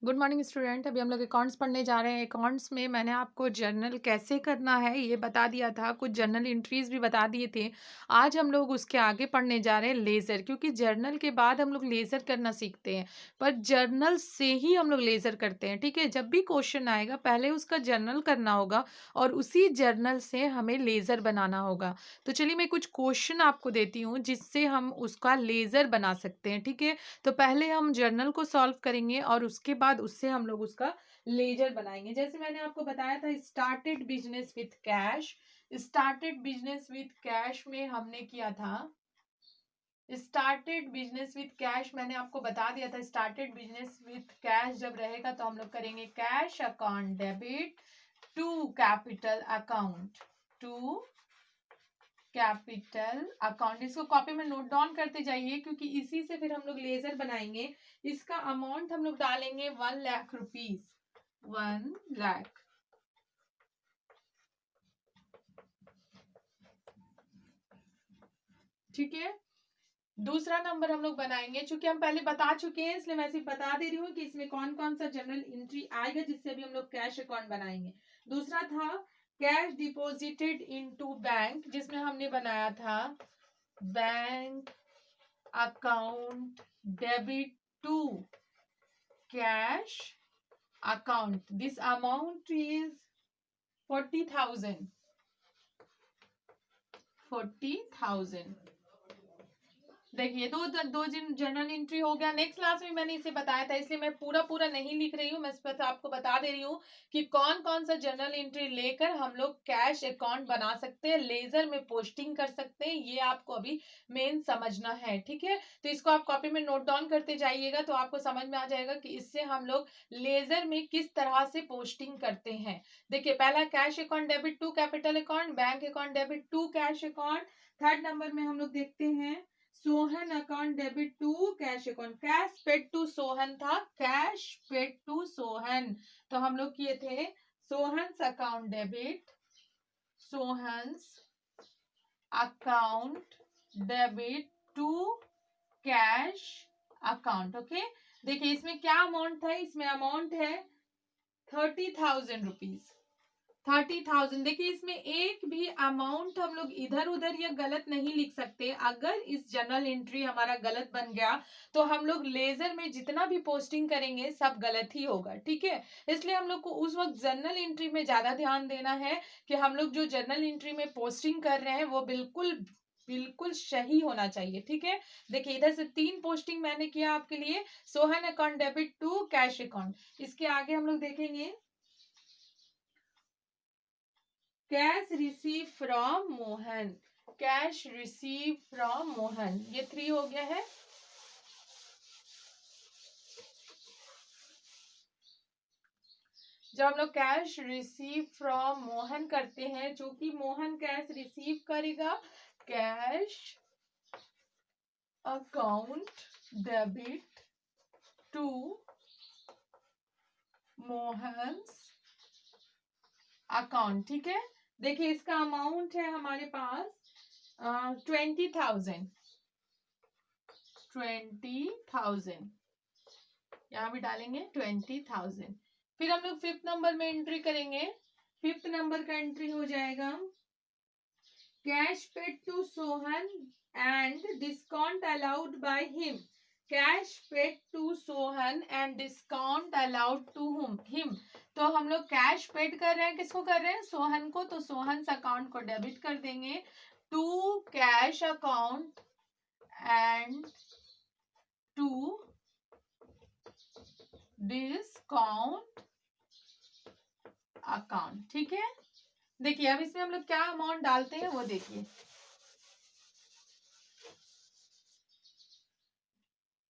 Good morning student. अभी हम लोग अकाउंट्स पढ़ने जा रहे हैं। अकाउंट्स में मैंने आपको जर्नल कैसे करना है ये बता दिया था, कुछ जर्नल एंट्रीज भी बता दिए थे। आज हम लोग उसके आगे पढ़ने जा रहे हैं लेज़र, क्योंकि जर्नल के बाद हम लोग लेज़र करना सीखते हैं, पर जर्नल से ही हम लोग लेज़र करते हैं। ठीक है, जब भी क्वेश्चन आएगा पहले उसका जर्नल करना होगा और उसी जर्नल से हमें लेज़र बनाना होगा। तो चलिए मैं कुछ क्वेश्चन आपको देती हूँ जिससे हम उसका लेज़र बना सकते हैं। ठीक है, तो पहले हम जर्नल को सॉल्व करेंगे और उसके बाद उससे हम लोग उसका लेजर बनाएंगे। जैसे मैंने आपको बताया था started business with cash. Started business with cash में हमने किया था स्टार्टेड बिजनेस विथ कैश, मैंने आपको बता दिया था स्टार्टेड बिजनेस विथ कैश जब रहेगा तो हम लोग करेंगे cash account debit to capital account, to capital account. इसको कॉपी में नोट डाउन करते जाइए क्योंकि इसी से फिर हम लोग लेजर बनाएंगे। इसका अमाउंट हम लोग डालेंगे 1,00,000 रुपीज, 1,00,000। ठीक है, दूसरा नंबर हम लोग बनाएंगे। चूंकि हम पहले बता चुके हैं इसलिए मैं सिर्फ बता दे रही हूँ कि इसमें कौन कौन सा जनरल एंट्री आएगा जिससे भी हम लोग कैश अकाउंट बनाएंगे। दूसरा था कैश डिपॉजिटेड इनटू बैंक, जिसमें हमने बनाया था bank account debit to cash account. This amount is 40,000, 40,000। देखिए दो दो जनरल एंट्री हो गया। नेक्स्ट क्लास में मैंने इसे बताया था इसलिए मैं पूरा पूरा नहीं लिख रही हूँ, मैं आपको बता दे रही हूँ कि कौन कौन सा जनरल एंट्री लेकर हम लोग कैश अकाउंट बना सकते हैं, लेजर में पोस्टिंग कर सकते हैं। ये आपको अभी मेन समझना है। ठीक है, तो इसको आप कॉपी में नोट डाउन करते जाइएगा तो आपको समझ में आ जाएगा कि इससे हम लोग लेजर में किस तरह से पोस्टिंग करते हैं। देखिए पहला cash account debit to capital account, bank account debit to cash account. Third number में हम लोग देखते हैं Sohan account debit to cash account. Cash paid to Sohan था, कैश पेड टू सोहन, तो हम लोग किए थे Sohan's account debit, Sohan's account debit to cash account. Okay, देखिए इसमें क्या अमाउंट था, इसमें अमाउंट है 30,000 रुपीज, 30,000। देखिए इसमें एक भी अमाउंट हम लोग इधर उधर या गलत नहीं लिख सकते। अगर इस जर्नल एंट्री हमारा गलत बन गया तो हम लोग लेजर में जितना भी पोस्टिंग करेंगे सब गलत ही होगा। ठीक है, इसलिए हम लोग को उस वक्त जर्नल एंट्री में ज्यादा ध्यान देना है कि हम लोग जो जर्नल एंट्री में पोस्टिंग कर रहे हैं वो बिल्कुल बिल्कुल सही होना चाहिए। ठीक है, देखिए इधर से 3 पोस्टिंग मैंने किया आपके लिए, Sohan account debit to cash account. इसके आगे हम लोग देखेंगे cash receive from Mohan, cash receive from Mohan, ये 3 हो गया है। जब हम लोग कैश रिसीव फ्रॉम मोहन करते हैं, जो कि मोहन कैश रिसीव करेगा, cash account debit to Mohan account. ठीक है, देखिए इसका अमाउंट है हमारे पास 20,000, 20,000 यहाँ भी डालेंगे 20,000। फिर हम लोग फिफ्थ नंबर में एंट्री करेंगे। फिफ्थ नंबर का एंट्री हो जाएगा cash paid to Sohan and discount allowed by him, cash paid to Sohan and discount allowed to him. तो हम लोग कैश पेड कर रहे हैं, किसको कर रहे हैं, सोहन को, तो सोहन अकाउंट को डेबिट कर देंगे to cash account and to discount account. ठीक है, देखिए अब इसमें हम लोग क्या अमाउंट डालते हैं वो देखिए।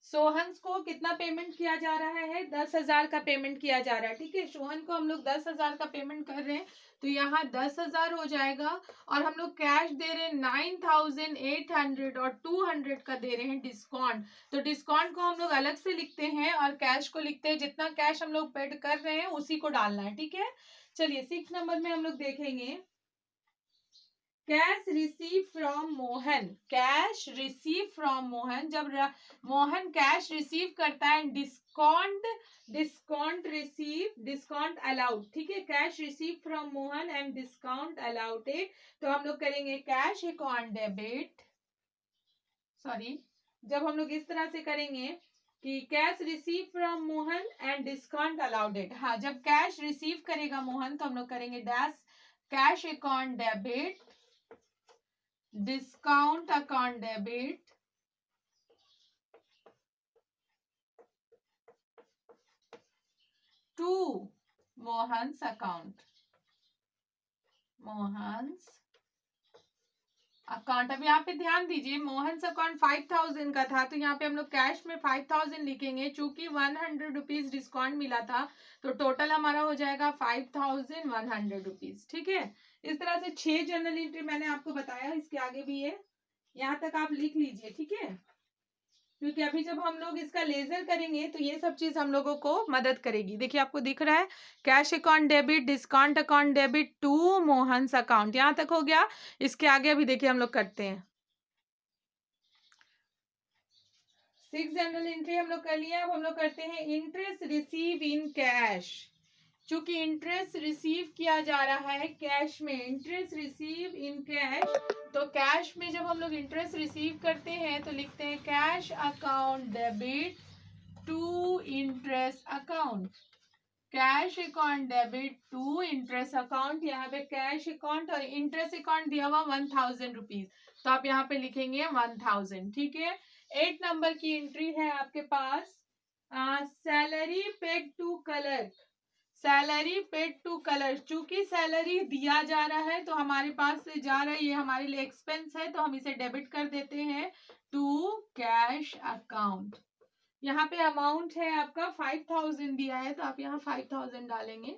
सोहन को कितना पेमेंट किया जा रहा है, 10,000 का पेमेंट किया जा रहा है। ठीक है, सोहन को हम लोग 10,000 का पेमेंट कर रहे हैं तो यहाँ 10,000 हो जाएगा और हम लोग कैश दे रहे हैं 9,800 और 200 का दे रहे हैं डिस्काउंट। तो डिस्काउंट को हम लोग अलग से लिखते हैं और कैश को लिखते हैं, जितना कैश हम लोग पेड कर रहे हैं उसी को डालना है। ठीक है, चलिए 6 नंबर में हम लोग देखेंगे cash receive from Mohan, cash receive from Mohan. जब मोहन कैश रिसीव करता है डिस्काउंट रिसीव, डिस्काउंट अलाउड, ठीक है, cash receive from Mohan and discount allowed. तो हम लोग करेंगे कैश अकाउंट डेबिट, सॉरी, जब हम लोग इस तरह से करेंगे कि cash receive from Mohan and discount allowed, हाँ, जब कैश रिसीव करेगा मोहन तो हम लोग करेंगे dash cash account debit, discount account debit, to Mohan's account, Mohan's account. अब यहाँ पे ध्यान दीजिए, मोहन्स अकाउंट 5000 का था, तो यहाँ पे हम लोग कैश में 5000 लिखेंगे, चूंकि 100 रुपीज डिस्काउंट मिला था, तो टोटल हमारा हो जाएगा 5100 रुपीज, ठीक है। इस तरह से 6 जर्नल एंट्री मैंने आपको बताया, इसके आगे भी है, यहाँ तक आप लिख लीजिए, ठीक है, क्योंकि अभी जब हम लोग इसका लेजर करेंगे तो ये सब चीज हम लोगों को मदद करेगी। देखिए आपको दिख रहा है, cash account debit, discount account debit to Mohan's account, यहाँ तक हो गया। इसके आगे अभी देखिए हम लोग करते हैं 6 जनरल एंट्री हम लोग कर लिया। अब हम लोग करते हैं इंटरेस्ट रिसीव इन कैश। चूंकि इंटरेस्ट रिसीव किया जा रहा है कैश में, इंटरेस्ट रिसीव इन कैश, तो कैश में जब हम लोग इंटरेस्ट रिसीव करते हैं तो लिखते हैं cash account debit to interest account, cash account debit to interest account. यहाँ पे कैश अकाउंट और इंटरेस्ट अकाउंट दिया हुआ 1000 रुपीज, तो आप यहाँ पे लिखेंगे 1000, ठीक है। 8 नंबर की एंट्री है आपके पास, salary paid to colour, salary paid to colour, चूंकि सैलरी दिया जा रहा है तो हमारे पास से जा रहा है, ये हमारे लिए एक्सपेंस है, तो हम इसे डेबिट कर देते हैं टू कैश अकाउंट। यहाँ पे अमाउंट है आपका 5000 दिया है, तो आप यहाँ 5000 डालेंगे,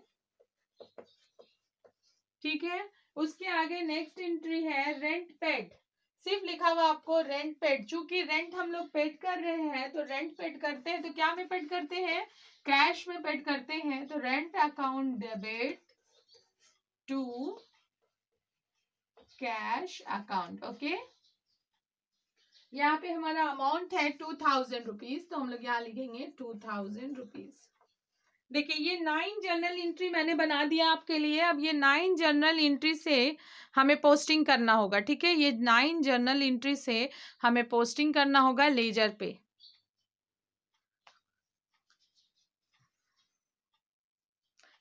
ठीक है। उसके आगे नेक्स्ट एंट्री है रेंट पेड, सिर्फ लिखा हुआ आपको रेंट पेड, चूंकि रेंट हम लोग पेड कर रहे हैं, तो रेंट पेड करते हैं तो क्या में पेड करते हैं, कैश में पेड करते हैं, तो rent account debit to cash account, okay. यहाँ पे हमारा अमाउंट है 2000 रुपीज, तो हम लोग यहाँ लिखेंगे 2000 रुपीज। देखिए ये 9 जर्नल एंट्री मैंने बना दिया आपके लिए। अब ये 9 जर्नल एंट्री से हमें पोस्टिंग करना होगा, ठीक है, ये 9 जर्नल एंट्री से हमें पोस्टिंग करना होगा लेजर पे।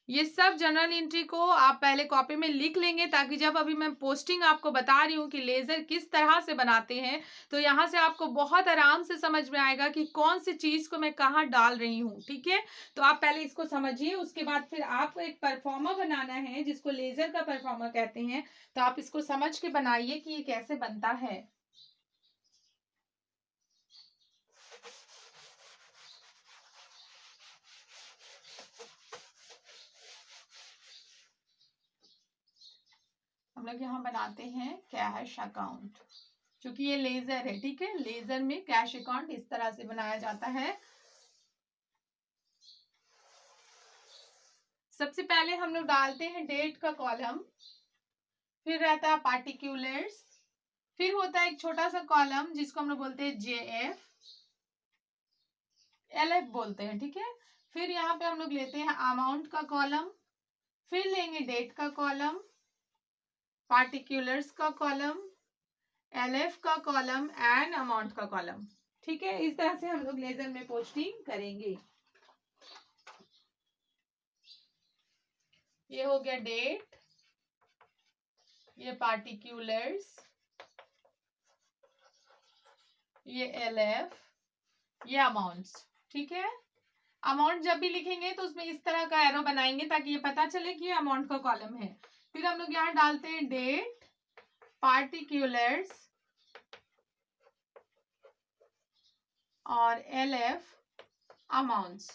ये सब जर्नल एंट्री को आप पहले कॉपी में लिख लेंगे, ताकि जब अभी मैं पोस्टिंग आपको बता रही हूँ कि लेजर किस तरह से बनाते हैं, तो यहाँ से आपको बहुत आराम से समझ में आएगा कि कौन सी चीज को मैं कहाँ डाल रही हूँ, ठीक है। तो आप पहले इसको समझिए, उसके बाद फिर आपको एक परफॉर्मर बनाना है, जिसको लेजर का परफॉर्मर कहते हैं, तो आप इसको समझ के बनाइए कि ये कैसे बनता है। हम लोग यहाँ बनाते हैं कैश अकाउंट, क्योंकि ये लेजर है, ठीक है, लेजर में कैश अकाउंट इस तरह से बनाया जाता है। सबसे पहले हम लोग डालते हैं डेट का कॉलम, फिर रहता है पार्टिकुलर्स, फिर होता है एक छोटा सा कॉलम जिसको हम लोग बोलते हैं JF, LF बोलते हैं, ठीक है। फिर यहाँ पे हम लोग लेते हैं अमाउंट का कॉलम, फिर लेंगे डेट का कॉलम, पार्टिकुलर्स का कॉलम, LF का कॉलम एंड अमाउंट का कॉलम, ठीक है। इस तरह से हम लोग लेजर में पोस्टिंग करेंगे। ये हो गया डेट, ये पार्टिकुलर्स, ये LF, ये अमाउंट्स, ठीक है। अमाउंट जब भी लिखेंगे तो उसमें इस तरह का एरो बनाएंगे, ताकि ये पता चले कि ये अमाउंट का कॉलम है। फिर हम लोग यहाँ डालते हैं डेट, पार्टिकुलर्स और LF, अमाउंट्स,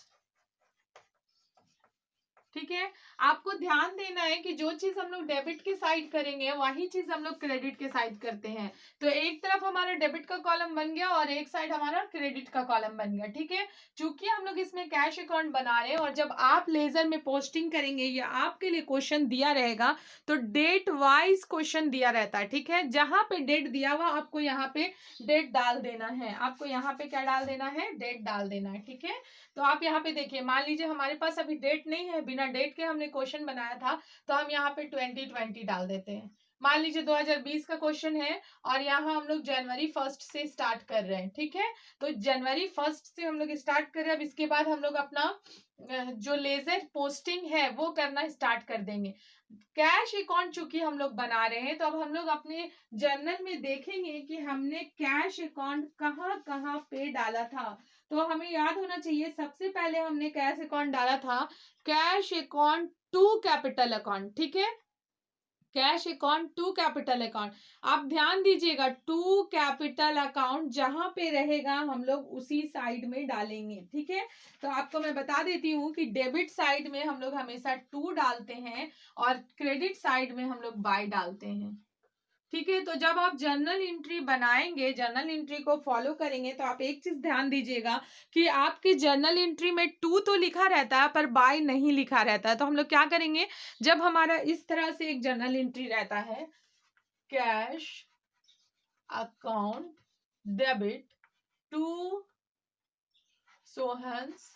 ठीक है, आपको ध्यान देना है कि जो चीज हम लोग डेबिट के साइड करेंगे वही चीज हम लोग क्रेडिट के साइड करते हैं। तो एक तरफ हमारा डेबिट का कॉलम बन गया और एक साइड हमारा क्रेडिट का कॉलम बन गया। ठीक है, चूंकि हम लोग इसमें कैश अकाउंट बना रहे हैं और जब आप लेजर में पोस्टिंग करेंगे या आपके लिए क्वेश्चन दिया रहेगा तो डेट वाइज क्वेश्चन दिया रहता है। ठीक है, जहां पे डेट दिया हुआ आपको यहाँ पे डेट डाल देना है, आपको यहाँ पे क्या डाल देना है, डेट डाल देना है। ठीक है, तो आप यहाँ पे देखिए, मान लीजिए हमारे पास अभी डेट नहीं है, बिना डेट के हमने क्वेश्चन बनाया था, तो हम यहाँ पे 2020 डाल देते हैं। मान लीजिए 2020 का क्वेश्चन है और यहाँ हम लोग जनवरी 1 से स्टार्ट कर रहे हैं। ठीक है, तो जनवरी 1 से हम लोग स्टार्ट कर रहे हैं। अब इसके बाद हम लोग अपना जो लेजर पोस्टिंग है वो करना स्टार्ट कर देंगे। कैश अकाउंट चूंकि हम लोग बना रहे हैं, तो अब हम लोग अपने जर्नल में देखेंगे कि हमने कैश अकाउंट कहाँ कहाँ पे डाला था। तो हमें याद होना चाहिए, सबसे पहले हमने कैश अकाउंट डाला था cash account to capital account. ठीक है, cash account to capital account, आप ध्यान दीजिएगा, टू कैपिटल अकाउंट जहां पे रहेगा हम लोग उसी साइड में डालेंगे। ठीक है, तो आपको मैं बता देती हूँ कि डेबिट साइड में हम लोग हमेशा टू डालते हैं और क्रेडिट साइड में हम लोग बाय डालते हैं। ठीक है, तो जब आप जर्नल एंट्री बनाएंगे, जर्नल एंट्री को फॉलो करेंगे, तो आप एक चीज ध्यान दीजिएगा कि आपकी जर्नल एंट्री में टू तो लिखा रहता है पर बाय नहीं लिखा रहता है। तो हम लोग क्या करेंगे, जब हमारा इस तरह से एक जर्नल एंट्री रहता है, cash account debit to Sohan's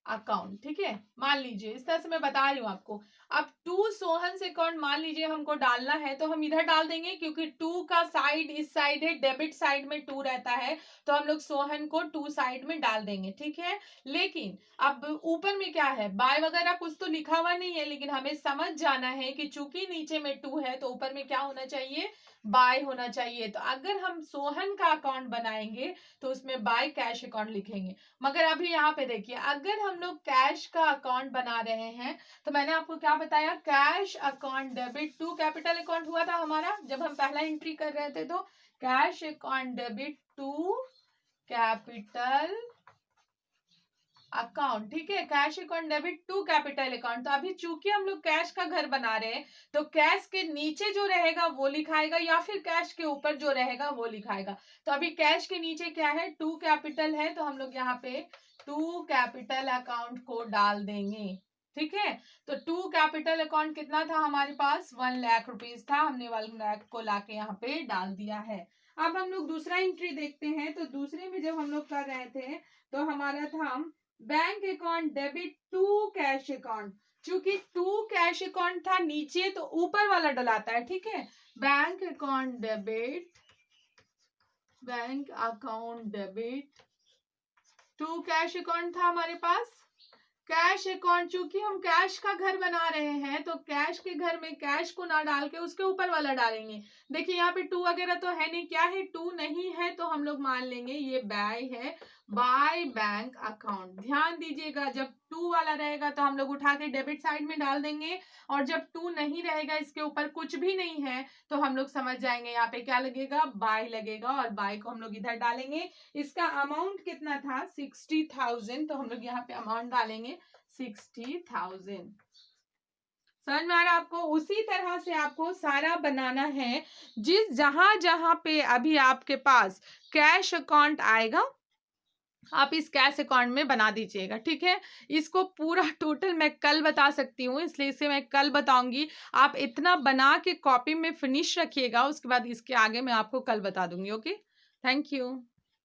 account. ठीक है, मान लीजिए इस तरह से मैं बता रही हूँ आपको। अब टू सोहन्स अकाउंट मान लीजिए हमको डालना है, तो हम इधर डाल देंगे क्योंकि टू का साइड इस साइड है, डेबिट साइड में टू रहता है, तो हम लोग सोहन को टू साइड में डाल देंगे। ठीक है, लेकिन अब ऊपर में क्या है, बाय वगैरह कुछ तो लिखा हुआ नहीं है, लेकिन हमें समझ जाना है कि चूंकि नीचे में टू है तो ऊपर में क्या होना चाहिए, बाय होना चाहिए। तो अगर हम सोहन का अकाउंट बनाएंगे तो उसमें बाय कैश अकाउंट लिखेंगे। मगर अभी यहाँ पे देखिए, अगर हम लोग कैश का अकाउंट बना रहे हैं तो मैंने आपको क्या बताया, cash account debit to capital account हुआ था हमारा जब हम पहला एंट्री कर रहे थे। तो cash account debit to capital account. ठीक है, cash account debit to capital account. तो अभी चूंकि हम लोग कैश का घर बना रहे हैं तो कैश के नीचे जो रहेगा वो लिखाएगा या फिर कैश के ऊपर जो रहेगा वो लिखाएगा। तो अभी कैश के नीचे क्या है, टू कैपिटल है, तो हम लोग यहाँ पे टू कैपिटल अकाउंट को डाल देंगे। ठीक है, तो टू कैपिटल अकाउंट कितना था हमारे पास, 1 लाख रुपीज था, हमने 1 लाख को लाके यहाँ पे डाल दिया है। अब हम लोग दूसरा एंट्री देखते हैं। तो दूसरे में जब हम लोग कर रहे थे तो हमारा था bank account debit to cash account. चूंकि टू कैश अकाउंट था नीचे, तो ऊपर वाला डलाता है। ठीक है, bank account debit, bank account debit to cash account था हमारे पास। कैश अकाउंट, चूंकि हम कैश का घर बना रहे हैं तो कैश के घर में कैश को ना डाल के उसके ऊपर वाला डालेंगे। देखिए यहाँ पे टू वगैरह तो है नहीं, क्या है, टू नहीं है, तो हम लोग मान लेंगे ये बाय है, बाय बैंक अकाउंट। ध्यान दीजिएगा, जब टू वाला रहेगा तो हम लोग उठा के डेबिट साइड में डाल देंगे, और जब टू नहीं रहेगा, इसके ऊपर कुछ भी नहीं है, तो हम लोग समझ जाएंगे यहाँ पे क्या लगेगा, बाय लगेगा, और बाय को हम लोग इधर डालेंगे। इसका अमाउंट कितना था, 60,000, तो हम लोग यहाँ पे अमाउंट डालेंगे 60,000। समझ में आ रहा है आपको? उसी तरह से आपको सारा बनाना है, जिस जहां जहां पे अभी आपके पास कैश अकाउंट आएगा आप इस कैश अकाउंट में बना दीजिएगा। ठीक है, इसको पूरा टोटल मैं कल बता सकती हूँ, इसलिए इसे मैं कल बताऊंगी। आप इतना बना के कॉपी में फिनिश रखिएगा, उसके बाद इसके आगे मैं आपको कल बता दूंगी। Okay, thank you.